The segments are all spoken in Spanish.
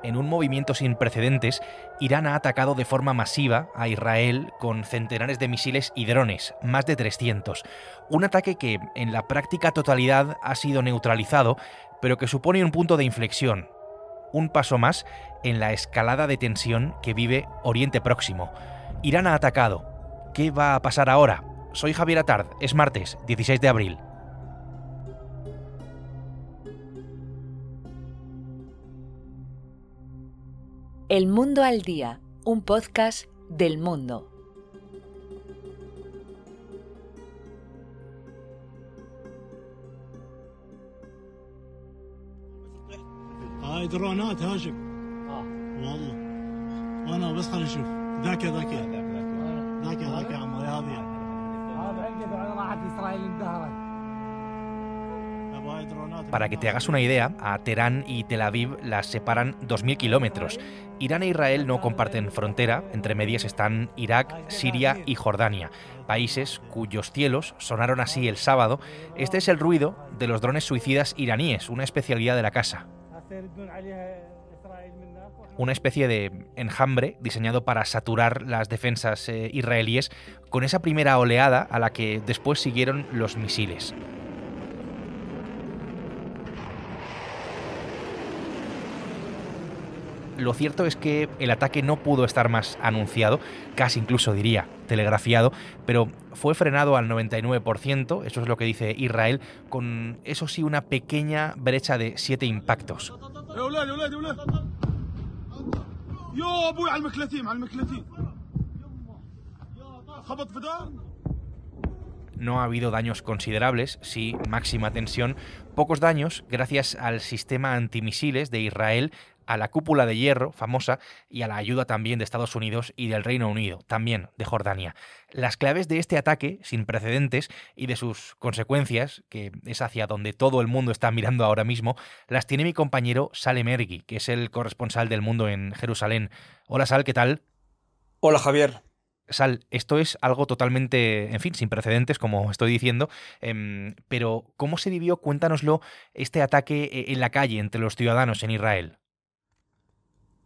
En un movimiento sin precedentes, Irán ha atacado de forma masiva a Israel con centenares de misiles y drones, más de 300. Un ataque que, en la práctica totalidad, ha sido neutralizado, pero que supone un punto de inflexión. Un paso más en la escalada de tensión que vive Oriente Próximo. Irán ha atacado. ¿Qué va a pasar ahora? Soy Javier Atard, es martes, 16 de abril. El Mundo al Día, un podcast del Mundo. هاي درونات هاشم والله وانا بس خلينا نشوف ذاك يا عمي هذه هذا عقد على راحت اسرائيل اندهرت. Para que te hagas una idea, a Teherán y Tel Aviv las separan 2.000 kilómetros. Irán e Israel no comparten frontera, entre medias están Irak, Siria y Jordania, países cuyos cielos sonaron así el sábado. Este es el ruido de los drones suicidas iraníes, una especialidad de la casa. Una especie de enjambre diseñado para saturar las defensas israelíes con esa primera oleada a la que después siguieron los misiles. Lo cierto es que el ataque no pudo estar más anunciado, casi incluso diría telegrafiado, pero fue frenado al 99%, eso es lo que dice Israel, con eso sí una pequeña brecha de 7 impactos. No ha habido daños considerables, sí máxima tensión, pocos daños gracias al sistema antimisiles de Israel, a la cúpula de hierro famosa y a la ayuda también de Estados Unidos y del Reino Unido, también de Jordania. Las claves de este ataque sin precedentes y de sus consecuencias, que es hacia donde todo el mundo está mirando ahora mismo, las tiene mi compañero Salem Ergi, que es el corresponsal del Mundo en Jerusalén. Hola Sal, ¿qué tal? Hola Javier. Sal, esto es algo totalmente, en fin, sin precedentes, como estoy diciendo, pero ¿cómo se vivió? Cuéntanoslo, este ataque en la calle entre los ciudadanos en Israel.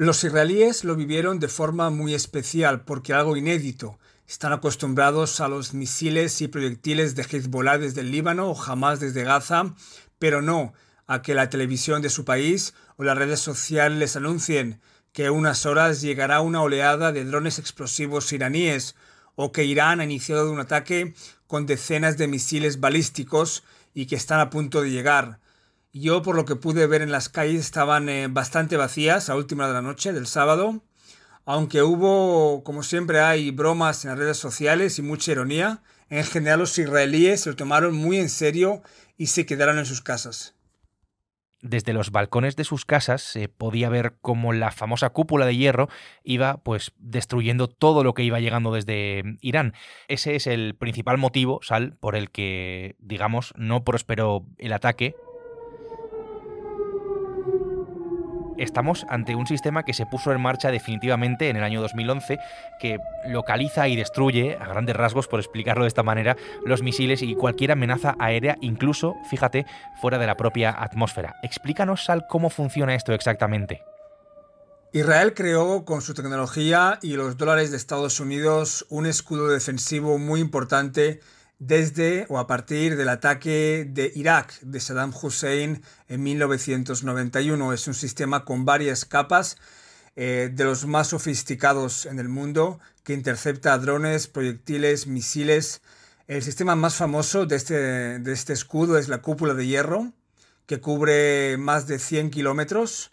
Los israelíes lo vivieron de forma muy especial porque algo inédito. Están acostumbrados a los misiles y proyectiles de Hezbollah desde el Líbano o Hamas desde Gaza, pero no a que la televisión de su país o las redes sociales les anuncien que en unas horas llegará una oleada de drones explosivos iraníes o que Irán ha iniciado un ataque con decenas de misiles balísticos y que están a punto de llegar. Yo, por lo que pude ver en las calles, estaban bastante vacías a última hora de la noche del sábado, aunque hubo, como siempre hay, bromas en las redes sociales y mucha ironía. En general los israelíes se lo tomaron muy en serio y se quedaron en sus casas. Desde los balcones de sus casas se podía ver cómo la famosa cúpula de hierro iba pues destruyendo todo lo que iba llegando desde Irán. Ese es el principal motivo, Sal, por el que, digamos, no prosperó el ataque. Estamos ante un sistema que se puso en marcha definitivamente en el año 2011, que localiza y destruye, a grandes rasgos, por explicarlo de esta manera, los misiles y cualquier amenaza aérea, incluso, fíjate, fuera de la propia atmósfera. Explícanos, Sal, cómo funciona esto exactamente. Israel creó con su tecnología y los dólares de Estados Unidos un escudo defensivo muy importante desde o a partir del ataque de Irak de Saddam Hussein en 1991. Es un sistema con varias capas, de los más sofisticados en el mundo, que intercepta drones, proyectiles, misiles. El sistema más famoso de este escudo es la cúpula de hierro, que cubre más de 100 kilómetros.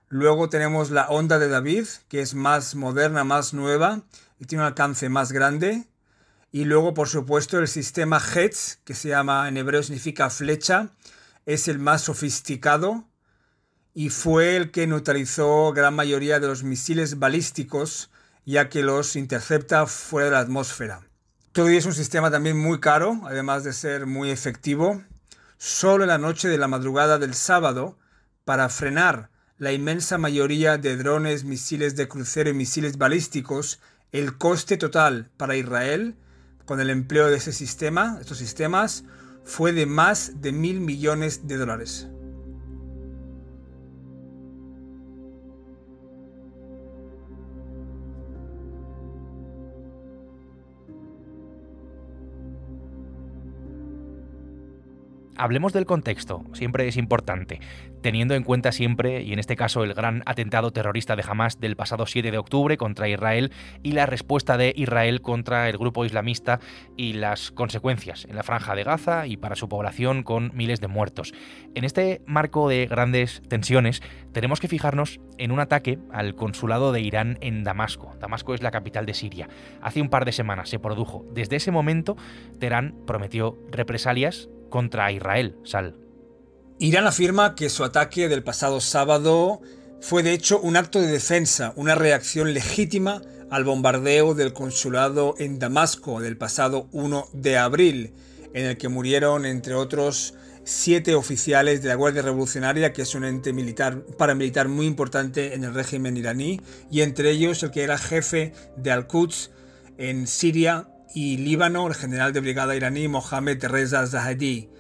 Luego tenemos la onda de David, que es más moderna, más nueva y tiene un alcance más grande. Y luego, por supuesto, el sistema Hetz, que se llama, en hebreo significa flecha, es el más sofisticado y fue el que neutralizó gran mayoría de los misiles balísticos, ya que los intercepta fuera de la atmósfera. Todo ello es un sistema también muy caro, además de ser muy efectivo. Solo en la noche de la madrugada del sábado, para frenar la inmensa mayoría de drones, misiles de crucero y misiles balísticos, el coste total para Israel con el empleo de estos sistemas, fue de más de $1.000 millones. Hablemos del contexto, siempre es importante, teniendo en cuenta siempre, y en este caso el gran atentado terrorista de Hamás del pasado 7 de octubre contra Israel y la respuesta de Israel contra el grupo islamista y las consecuencias en la Franja de Gaza y para su población con miles de muertos. En este marco de grandes tensiones tenemos que fijarnos en un ataque al consulado de Irán en Damasco. Damasco es la capital de Siria. Hace un par de semanas se produjo. Desde ese momento, Teherán prometió represalias contra Israel, Sal. Irán afirma que su ataque del pasado sábado fue de hecho un acto de defensa, una reacción legítima al bombardeo del consulado en Damasco del pasado 1 de abril, en el que murieron, entre otros, 7 oficiales de la Guardia Revolucionaria, que es un ente paramilitar muy importante en el régimen iraní, y entre ellos el que era jefe de Al-Quds en Siria y Líbano, el general de brigada iraní Mohammad Reza Zahedi.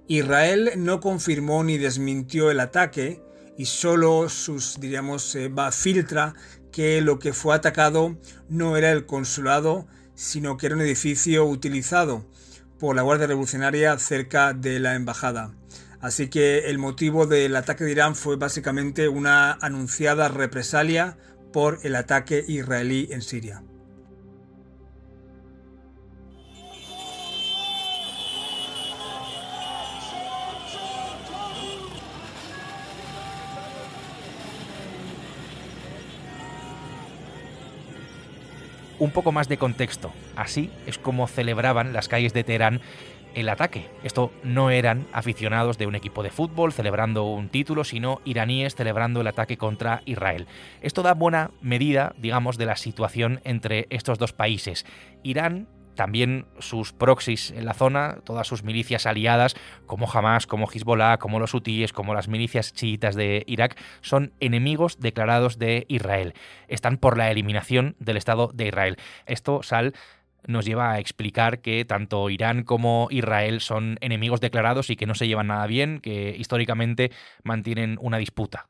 Israel no confirmó ni desmintió el ataque y solo filtra que lo que fue atacado no era el consulado, sino que era un edificio utilizado por la Guardia Revolucionaria cerca de la embajada. Así que el motivo del ataque de Irán fue básicamente una anunciada represalia por el ataque israelí en Siria. Un poco más de contexto. Así es como celebraban las calles de Teherán el ataque. Esto no eran aficionados de un equipo de fútbol celebrando un título, sino iraníes celebrando el ataque contra Israel. Esto da buena medida, digamos, de la situación entre estos dos países. Irán, también sus proxies en la zona, todas sus milicias aliadas, como Hamás, como Hezbollah, como los hutíes, como las milicias chiitas de Irak, son enemigos declarados de Israel. Están por la eliminación del Estado de Israel. Esto, Sal, nos lleva a explicar que tanto Irán como Israel son enemigos declarados y que no se llevan nada bien, que históricamente mantienen una disputa.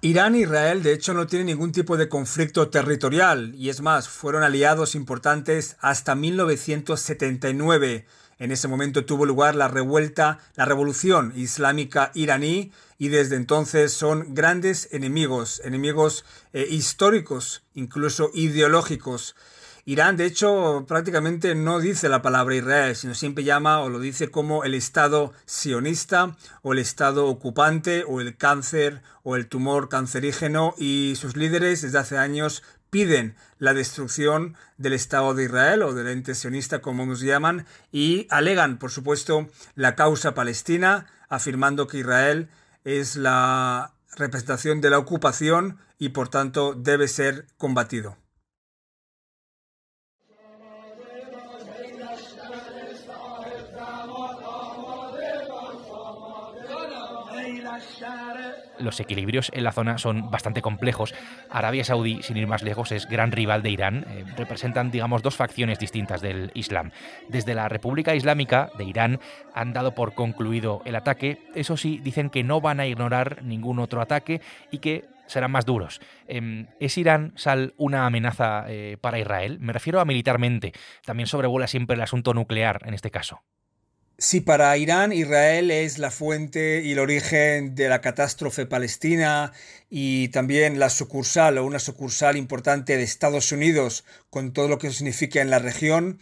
Irán e Israel, de hecho, no tienen ningún tipo de conflicto territorial y es más, fueron aliados importantes hasta 1979. En ese momento tuvo lugar la revolución islámica iraní y desde entonces son grandes enemigos históricos, incluso ideológicos. Irán, de hecho, prácticamente no dice la palabra Israel, sino siempre llama o lo dice como el Estado sionista o el Estado ocupante o el cáncer o el tumor cancerígeno, y sus líderes desde hace años piden la destrucción del Estado de Israel o del ente sionista, como nos llaman, y alegan, por supuesto, la causa palestina, afirmando que Israel es la representación de la ocupación y por tanto debe ser combatido. Los equilibrios en la zona son bastante complejos. Arabia Saudí, sin ir más lejos, es gran rival de Irán. Representan, digamos, dos facciones distintas del Islam. Desde la República Islámica de Irán han dado por concluido el ataque. Eso sí, dicen que no van a ignorar ningún otro ataque y que serán más duros. ¿Es Irán, Sal, una amenaza para Israel? Me refiero a militarmente. También sobrevuela siempre el asunto nuclear en este caso. Si para Irán, Israel es la fuente y el origen de la catástrofe palestina y también la sucursal o una sucursal importante de Estados Unidos con todo lo que eso significa en la región,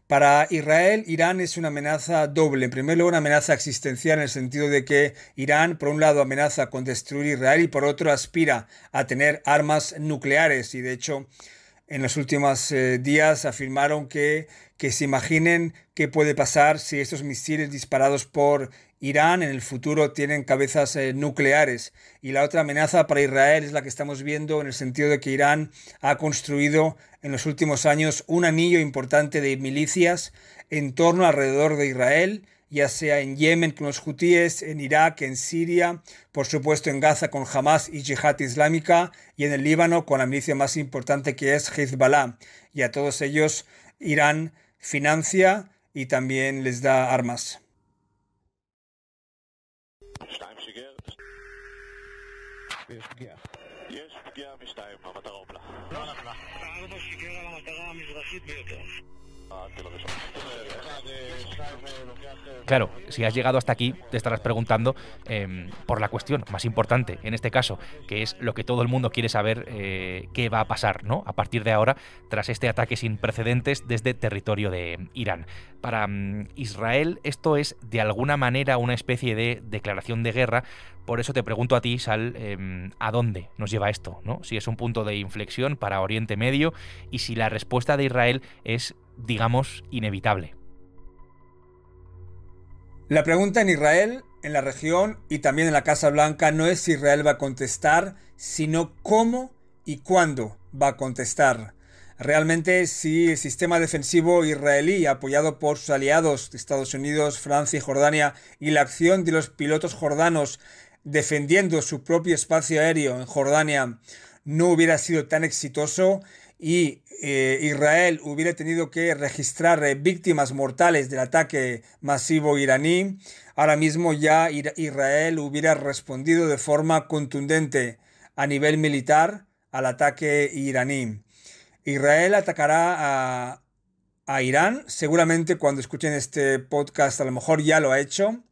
para Israel, Irán es una amenaza doble. En primer lugar, una amenaza existencial en el sentido de que Irán, por un lado, amenaza con destruir Israel y por otro aspira a tener armas nucleares. Y de hecho, en los últimos días afirmaron que se imaginen qué puede pasar si estos misiles disparados por Irán en el futuro tienen cabezas nucleares. Y la otra amenaza para Israel es la que estamos viendo en el sentido de que Irán ha construido en los últimos años un anillo importante de milicias en torno alrededor de Israel, ya sea en Yemen con los hutíes, en Irak, en Siria, por supuesto en Gaza con Hamás y Yihad Islámica, y en el Líbano con la milicia más importante que es Hezbollah. Y a todos ellos Irán financia y también les da armas. Claro, si has llegado hasta aquí, te estarás preguntando por la cuestión más importante, en este caso, que es lo que todo el mundo quiere saber, qué va a pasar, ¿no? A partir de ahora, tras este ataque sin precedentes desde territorio de Irán. Para Israel, esto es de alguna manera una especie de declaración de guerra. Por eso te pregunto a ti, Sal, ¿a dónde nos lleva esto, ¿no? Si es un punto de inflexión para Oriente Medio y si la respuesta de Israel es, digamos, inevitable. La pregunta en Israel, en la región y también en la Casa Blanca no es si Israel va a contestar, sino cómo y cuándo va a contestar. Realmente, si el sistema defensivo israelí, apoyado por sus aliados de Estados Unidos, Francia y Jordania, y la acción de los pilotos jordanos defendiendo su propio espacio aéreo en Jordania, no hubiera sido tan exitoso y Israel hubiera tenido que registrar víctimas mortales del ataque masivo iraní, ahora mismo ya Israel hubiera respondido de forma contundente a nivel militar al ataque iraní. Israel atacará a Irán, seguramente cuando escuchen este podcast a lo mejor ya lo ha hecho,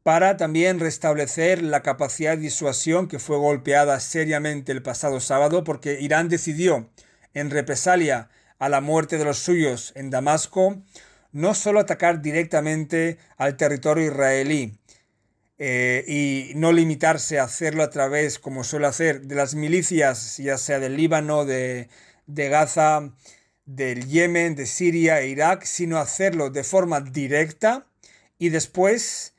para también restablecer la capacidad de disuasión que fue golpeada seriamente el pasado sábado, porque Irán decidió, en represalia a la muerte de los suyos en Damasco, no solo atacar directamente al territorio israelí y no limitarse a hacerlo a través, como suele hacer, de las milicias, ya sea del Líbano, de Gaza, del Yemen, de Siria e Irak, sino hacerlo de forma directa y después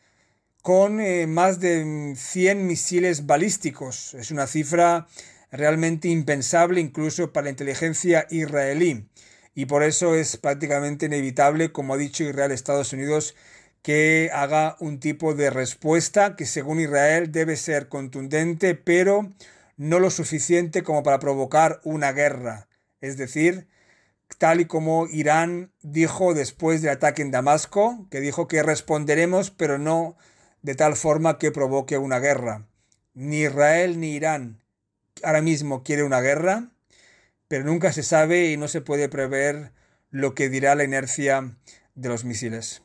con más de 100 misiles balísticos. Es una cifra realmente impensable incluso para la inteligencia israelí. Y por eso es prácticamente inevitable, como ha dicho Israel a Estados Unidos, que haga un tipo de respuesta que según Israel debe ser contundente, pero no lo suficiente como para provocar una guerra. Es decir, tal y como Irán dijo después del ataque en Damasco, que dijo que responderemos, pero no de tal forma que provoque una guerra. Ni Israel ni Irán ahora mismo quiere una guerra, pero nunca se sabe y no se puede prever lo que dirá la inercia de los misiles.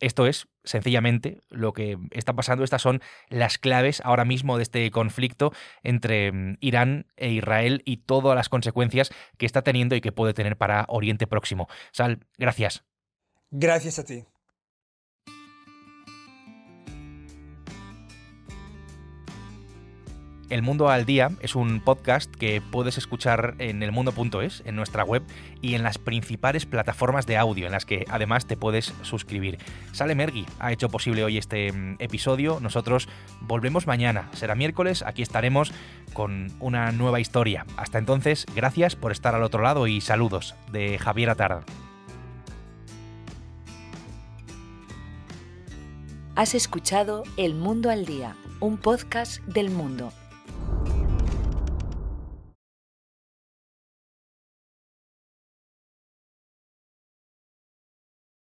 Esto es, sencillamente, lo que está pasando. Estas son las claves ahora mismo de este conflicto entre Irán e Israel y todas las consecuencias que está teniendo y que puede tener para Oriente Próximo. Sal, gracias. Gracias a ti. El Mundo al Día es un podcast que puedes escuchar en elmundo.es, en nuestra web y en las principales plataformas de audio en las que además te puedes suscribir. Sale Mergui ha hecho posible hoy este episodio. Nosotros volvemos mañana. Será miércoles. Aquí estaremos con una nueva historia. Hasta entonces, gracias por estar al otro lado y saludos de Javier Atard. Has escuchado El Mundo al Día, un podcast del Mundo.